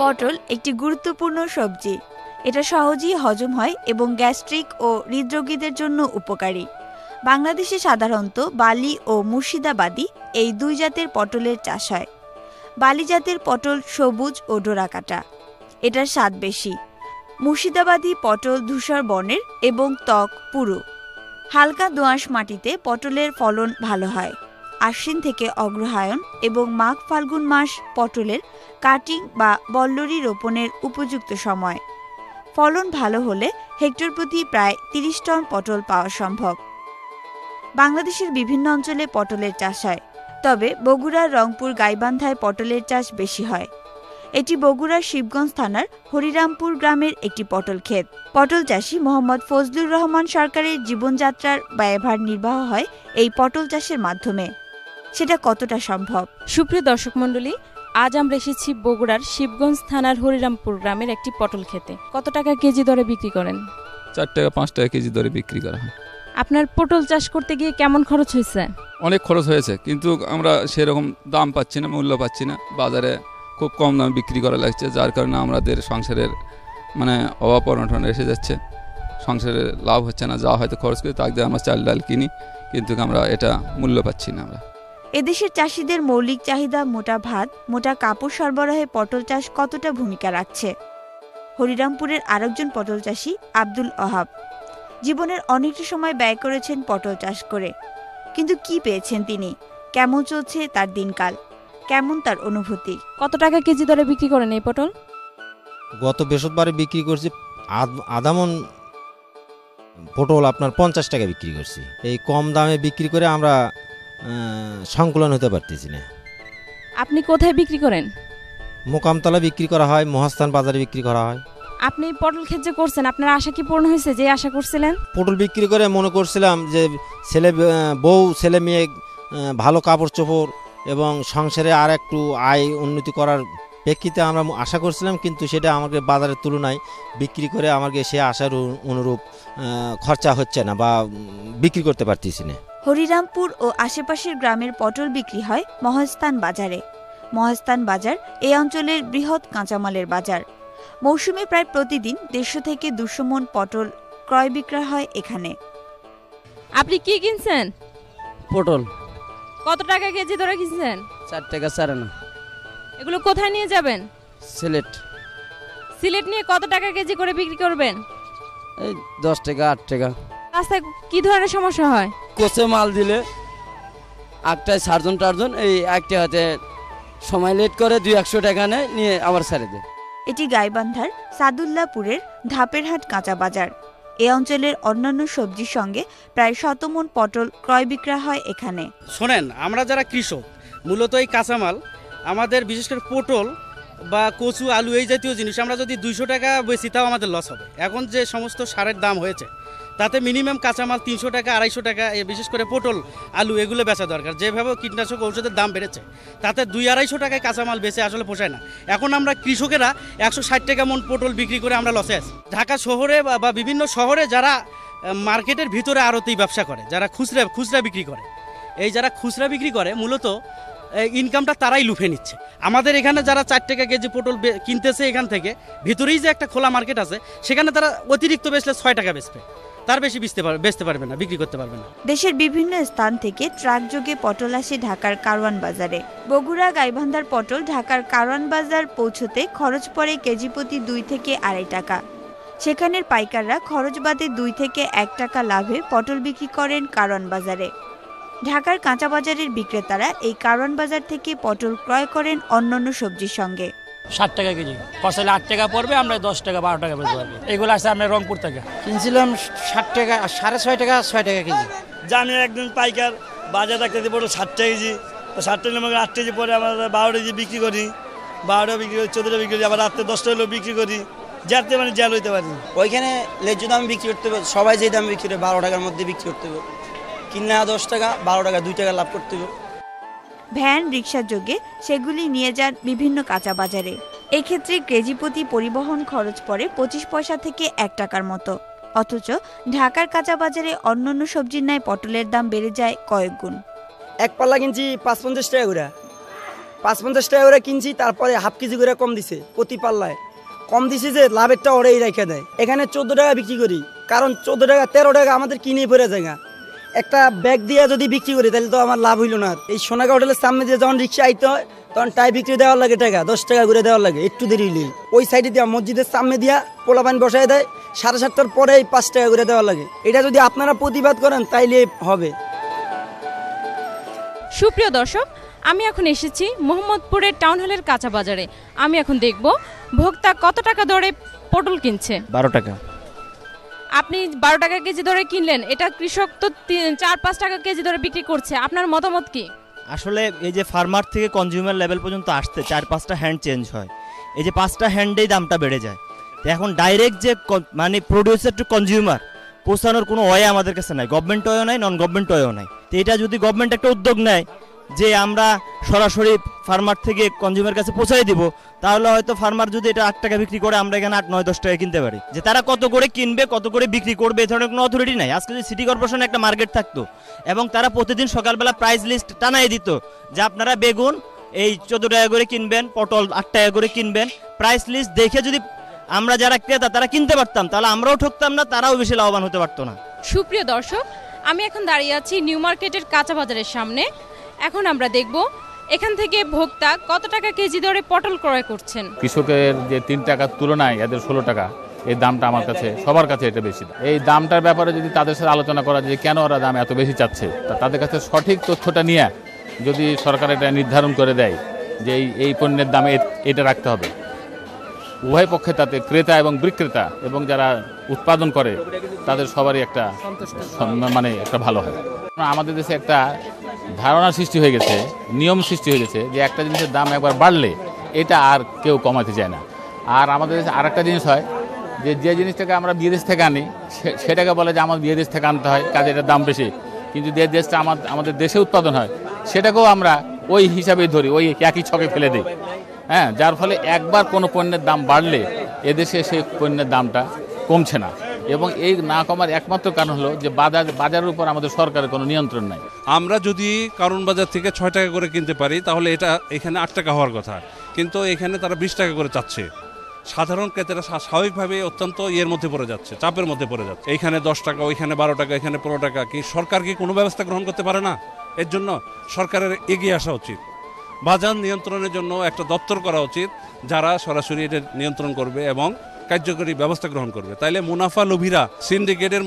পটল একটি গুরুত্বপূর্ণ সবজি। এটা সহজেই হজম হয় এবং গ্যাস্ট্রিক ও হৃদরোগীদের জন্য উপকারী। বাংলাদেশে সাধারণত বালি ও মুর্শিদাবাদী এই দুই জাতের পটলের চাষ হয়। বালি জাতের পটল সবুজ ও ডোরাকাটা, এটার স্বাদ বেশি। মুর্শিদাবাদী পটল ধূসর বর্ণের এবং ত্বক পুরু। হালকা দোআঁশ মাটিতে পটলের ফলন ভালো হয়। আশ্বিন থেকে অগ্রহায়ণ এবং মাঘ ফাল্গুন মাস পটলের কাটিং বা বল্লরি রোপণের উপযুক্ত সময়। ফলন ভালো হলে হেক্টর প্রতি প্রায় ৩০ টন পটল পাওয়া সম্ভব। বাংলাদেশের বিভিন্ন অঞ্চলে পটলের চাষ হয়, তবে বগুড়ার রংপুর গাইবান্ধায় পটলের চাষ বেশি হয়। এটি বগুড়ার শিবগঞ্জ থানার হরিরামপুর গ্রামের একটি পটল ক্ষেত। পটল চাষী মোহাম্মদ ফজলুর রহমান সরকারের জীবনযাত্রার ব্যয়ভার নির্বাহ হয় এই পটল চাষের মাধ্যমে। সেটা কতটা সম্ভব? সুপ্রিয় দর্শক মণ্ডলী, আজ আমরা এসেছি বগুড়ার শিবগঞ্জ থানার হরিরামপুর গ্রামের একটি পটল খেতে। কত টাকা কেজি দরে বিক্রি করেন? 4 টাকা 5 টাকা কেজি দরে বিক্রি করা হয়। আপনার পটল চাষ করতে গিয়ে কেমন খরচ হয়েছে? অনেক খরচ হয়েছে, কিন্তু আমরা সেরকম দাম পাচ্ছি না, মূল্য পাচ্ছি না। বাজারে খুব কম দামে বিক্রি করা লাগছে, যার কারণে আমাদের সংসারের অভাব অনটন এসে যাচ্ছে। সংসারে লাভ হচ্ছে না, যা হয়তো খরচ করি তাক দিয়ে আমরা চাল ডাল কিনি, কিন্তু আমরা এটা মূল্য পাচ্ছি না। আমরা এদেশের চাষিদের মৌলিক চাহিদা মোটা ভাত, মোটা কাপড় সরবরাহে পটল চাষ কতটা ভূমিকা রাখছে? হরিরামপুরের আরেকজন পটল চাষী আব্দুল ওহাব জীবনের অনেকটা সময় ব্যয় করেছেন পটল চাষ করে, কিন্তু কি পেয়েছেন তিনি? কেমন চলছে তার দিনকাল? কেমন তার অনুভূতি? কত টাকা কেজি দরে বিক্রি করেন এই পটল? গত বৃহস্পতিবারে বিক্রি করছি আধামন পটল আপনার 50 টাকা বিক্রি করছি। এই কম দামে বিক্রি করে আমরা সংকুলন হতে পারতেছি না। আপনি কোথায় বিক্রি করেন? মোকামতলা বিক্রি করা হয়, মহাস্থান বাজারে বিক্রি করা হয়। আপনি পটল ক্ষেত যে করছেন, আপনার আশা কি পূর্ণ হয়েছে যে আশা করছিলেন? পটল বিক্রি করে মনে করছিলাম যে ছেলে মেয়ে ভালো কাপড় চোপড় এবং সংসারে আর একটু আয় উন্নতি করার প্রেক্ষিতে আমরা আশা করছিলাম, কিন্তু সেটা আমাকে বাজারের তুলনায় বিক্রি করে আমাকে সে আশার অনুরূপ খরচা হচ্ছে না বা বিক্রি করতে পারতেছি না। হরিরামপুর ও আশেপাশের গ্রামের পটল বিক্রি হয় মহাস্থান বাজারে। মহাস্থান বাজার এই অঞ্চলের বৃহৎ কাঁচামালের বাজার। মৌসুমে প্রায় প্রতিদিন 150 থেকে 200 মণ পটল ক্রয় বিক্রয় হয় এখানে। আপনি কি কিনছেন? পটল। কত টাকা কেজি ধরে কিনছেন? 4 টাকা 4.5। এগুলো কোথায় নিয়ে যাবেন? সিলেট। সিলেট নিয়ে কত টাকা কেজি করে বিক্রি করবেন? এই 10 টাকা 8 টাকা। রাস্তায় কি ধরনের সমস্যা হয়? কোচে মাল দিলে একটায় সার্জন টার্জন এই একটা হাতে সময় লেট করে 200 টাকা নিয়ে আবার ছেড়ে দেয়। এটি গাইবান্ধার সাদুল্লাপুরের ধাপেরহাট কাঁচা বাজার। এ অঞ্চলের অন্যান্য সবজির সঙ্গে প্রায় 100 মণ পটল ক্রয় বিক্রয় হয় এখানে। শোনেন, আমরা যারা কৃষক মূলত এই কাঁচামাল আমাদের বিশেষ করে পটল বা কচু আলু এই জাতীয় জিনিস আমরা যদি 200 টাকা বেশি তাও আমাদের লস হবে। এখন যে সমস্ত সারের দাম হয়েছে তাতে মিনিমাম কাঁচামাল 300 টাকা 250 টাকা, বিশেষ করে পটল আলু এগুলো বেচা দরকার। যেভাবে কীটনাশক ঔষধের দাম বেড়েছে তাতে 200-250 টাকায় কাঁচামাল বেচে আসলে পোষায় না। এখন আমরা কৃষকেরা 160 টাকা মণ পটল বিক্রি করে আমরা লসে আছি। ঢাকা শহরে বা বিভিন্ন শহরে যারা মার্কেটের ভিতরে আড়তেই ব্যবসা করে, যারা খুচরা বিক্রি করে, এই যারা খুচরা বিক্রি করে মূলত ইনকামটা তারাই লুফে নিচ্ছে। আমাদের এখানে যারা 4 টাকা কেজি পটল কিনতেছে এখান থেকে, ভিতরেই যে একটা খোলা মার্কেট আছে সেখানে তারা অতিরিক্ত বেচলে 6 টাকা বেচবে, তার বেশি বেচতে পারবে না, বিক্রি করতে পারবে না। দেশের বিভিন্ন স্থান থেকে ট্রাক যোগে পটল আসে ঢাকার কারওয়ান বাজারে। বগুড়া গাইবান্ধার পটল ঢাকার কারওয়ান বাজার পৌঁছতে খরচ পড়ে কেজি প্রতি 2 থেকে 2.5 টাকা। সেখানের পাইকাররা খরচ বাদে 2 থেকে 1 টাকা লাভে পটল বিক্রি করেন কারওয়ান বাজারে। ঢাকার কাঁচা বাজারের বিক্রেতারা এই কারওয়ান বাজার থেকে পটল ক্রয় করেন অন্যান্য সবজির সঙ্গে। 60 টাকা কেজি, ফসলে 8 টাকা পড়বে, আমরা 10 টাকা 12 টাকা বেচতে পারবো। এগুলো আসছে আমরা রংপুর থেকে কিনছিলাম 60 টাকা, 6.5 টাকা 6 টাকা কেজি। জানি একদিন পাইকার বাজার রাখতে পড়লো 60 টাকা কেজি, তো 60 টাকা আমাকে 8 কেজি পরে আমরা 12 কেজি বিক্রি করি, 12 বিক্রি করি, 14 বিক্রি করি, আবার রাত্রে 10 টাকা বিক্রি করি, যাতে মানে জাল হইতে পারি। ওইখানে লেজু দাম বিক্রি করতে হবে, সবাই যে দাম বিক্রি করে 12 টাকার মধ্যে বিক্রি করতে হবে, কিনা 10 টাকা 12 টাকা 2 টাকা লাভ করতে হবে। ভ্যান রিক্সা যোগে সেগুলি নিয়ে যান বিভিন্ন কাঁচা বাজারে। এক্ষেত্রে কেজি প্রতি পরিবহন খরচ পড়ে 25 পয়সা থেকে 1 টাকার মতো। অথচ ঢাকার কাঁচা বাজারে অন্যান্য সবজির ন্যায় পটলের দাম বেড়ে যায় কয়েক গুণ। এক পাল্লা কিনছি 55 টাকা করে, ৫-৫০ টাকা করে কিনছি, তারপরে হাফ কেজি করে কম দিছে প্রতি পাল্লায়। কম দিছে যে লাভেরটা ওরাই রেখে দেয়। এখানে 14 টাকা বিক্রি করি, কারণ 14 টাকা 13 টাকা আমাদের কিনেই পড়ে যায়। একটা ব্যাগ দিয়ে যদি বিক্রি করি তাহলে তো আমার লাভ হইল না। এই সোনাগা হোটেলের সামনে দিয়ে যখন রিক্সা আইতে হয় তখন টাই বিক্রি দেওয়ার লাগে টাকা 10 টাকা করে দেওয়ার লাগে, একটু দেরি হইলেই। ওই সাইডে দিয়া মসজিদের সামনে দিয়া পোলাপান বসায় দেয়, 7:30টার পরেই 5 টাকা করে দেওয়ার লাগে। এটা যদি আপনারা প্রতিবাদ করেন তাইলে হবে। সুপ্রিয় দর্শক, আমি এখন এসেছি মোহাম্মদপুরের টাউন হলের কাঁচা বাজারে। আমি এখন দেখব ভোক্তা কত টাকা দরে পটল কিনছে। 12 টাকা। আপনি 12 টাকা কেজি দরে কিনলেন, এটা কৃষক তো 4-5 টাকা কেজি দরে বিক্রি করছে, আপনার মতামত কি? আসলে এই যে ফার্মার থেকে কনজিউমার লেভেল পর্যন্ত আসতে 4-5টা হ্যান্ড চেঞ্জ হয়, এই যে 5টা হ্যান্ডেই দামটা বেড়ে যায়। তো এখন ডাইরেক্ট যে মানে প্রডিউসার টু কনজিউমার পৌঁছানোর কোনো ওয়ে আমাদের কাছে নাই, গভর্নমেন্ট ওয়েও নাই, নন গভর্নমেন্ট ওয়েও নাই। তো এটা যদি গভর্নমেন্ট একটা উদ্যোগ নেয় যে আমরা সরাসরি ফার্মার থেকে কনজিউমার কাছে পৌঁছাই দিব, তাহলে হয়তো ফার্মার যদি এটা 8 টাকা বিক্রি করে আমরা এখানে 8-9-10 টাকা কিনতে পারি। যে তারা কত করে কিনবে, কত করে বিক্রি করবে, এ ধরনের কোনো অথরিটি নাই। আজকে যদি সিটি কর্পোরেশনে একটা মার্কেট থাকতো এবং তারা প্রতিদিন সকালবেলা প্রাইস লিস্ট টানাই দিত যে আপনারা বেগুন এই 14 টাকা করে কিনবেন, পটল 8 টাকা করে কিনবেন, প্রাইস লিস্ট দেখে যদি আমরা যারা ক্রেতা তারা কিনতে পারতাম, তাহলে আমরাও ঠকতাম না, তারাও বেশি লাভবান হতে পারতো না। সুপ্রিয় দর্শক, আমি এখন দাঁড়িয়ে আছি নিউ মার্কেটের কাঁচা বাজারের সামনে। এখন আমরা দেখব এখান থেকে ভোক্তা কত টাকা কেজি দরে পটল ক্রয় করছেন। কৃষকের যে 3 টাকার তুলনায় এদের 16 টাকা, এই দামটা আমার কাছে সবার কাছে এটা বেশি। এই দামটার ব্যাপারে যদি তাদের সাথে আলোচনা করা যায় কেন ওরা দাম এত বেশি চাচ্ছে, তাদের কাছে সঠিক তথ্যটা নিয়ে যদি সরকার এটা নির্ধারণ করে দেয় যে এই পণ্যের দাম এটা রাখতে হবে, উভয় পক্ষে তাতে ক্রেতা এবং বিক্রেতা এবং যারা উৎপাদন করে তাদের সবারই একটা মানে একটা ভালো হয়। আমাদের দেশে একটা ধারণা সৃষ্টি হয়ে গেছে, নিয়ম সৃষ্টি হয়ে গেছে যে একটা জিনিসের দাম একবার বাড়লে এটা আর কেউ কমাতে চায় না। আর আমাদের দেশে আর একটা জিনিস হয় যে জিনিসটাকে আমরা বিদেশ থেকে আনি সেটাকে বলে যে আমাদের বিদেশ থেকে আনতে হয়, কাজে এটার দাম বেশি। কিন্তু যে দেশটা আমাদের দেশে উৎপাদন হয় সেটাকেও আমরা ওই হিসাবেই ধরি, ওই একই ছকে ফেলে দিই। হ্যাঁ, যার ফলে একবার কোনো পণ্যের দাম বাড়লে এদেশে সেই পণ্যের দামটা কমছে না। এবং এই না কমার একমাত্র কারণ হলো যে বাজারের উপর আমাদের সরকারের কোনো নিয়ন্ত্রণ নাই। আমরা যদি কারণ বাজার থেকে 6 টাকা করে কিনতে পারি তাহলে এটা এখানে 8 টাকা হওয়ার কথা, কিন্তু এখানে তারা 20 টাকা করে চাচ্ছে। সাধারণ ক্রেতারা স্বাভাবিকভাবে অত্যন্ত মধ্যে পড়ে যাচ্ছে, চাপের মধ্যে পড়ে যাচ্ছে। এইখানে 10 টাকা, ওইখানে 12 টাকা, এখানে 15 টাকা। কি সরকার কি কোনো ব্যবস্থা গ্রহণ করতে পারে না? এর জন্য সরকারের এগিয়ে আসা উচিত। বাজার নিয়ন্ত্রণের জন্য একটা দপ্তর করা উচিত যারা সরাসরি এটা নিয়ন্ত্রণ করবে এবং কার্যকরী ব্যবস্থা গ্রহণ করবে। তাইলে মুনাফা লোভীরা সিন্ডিকেটের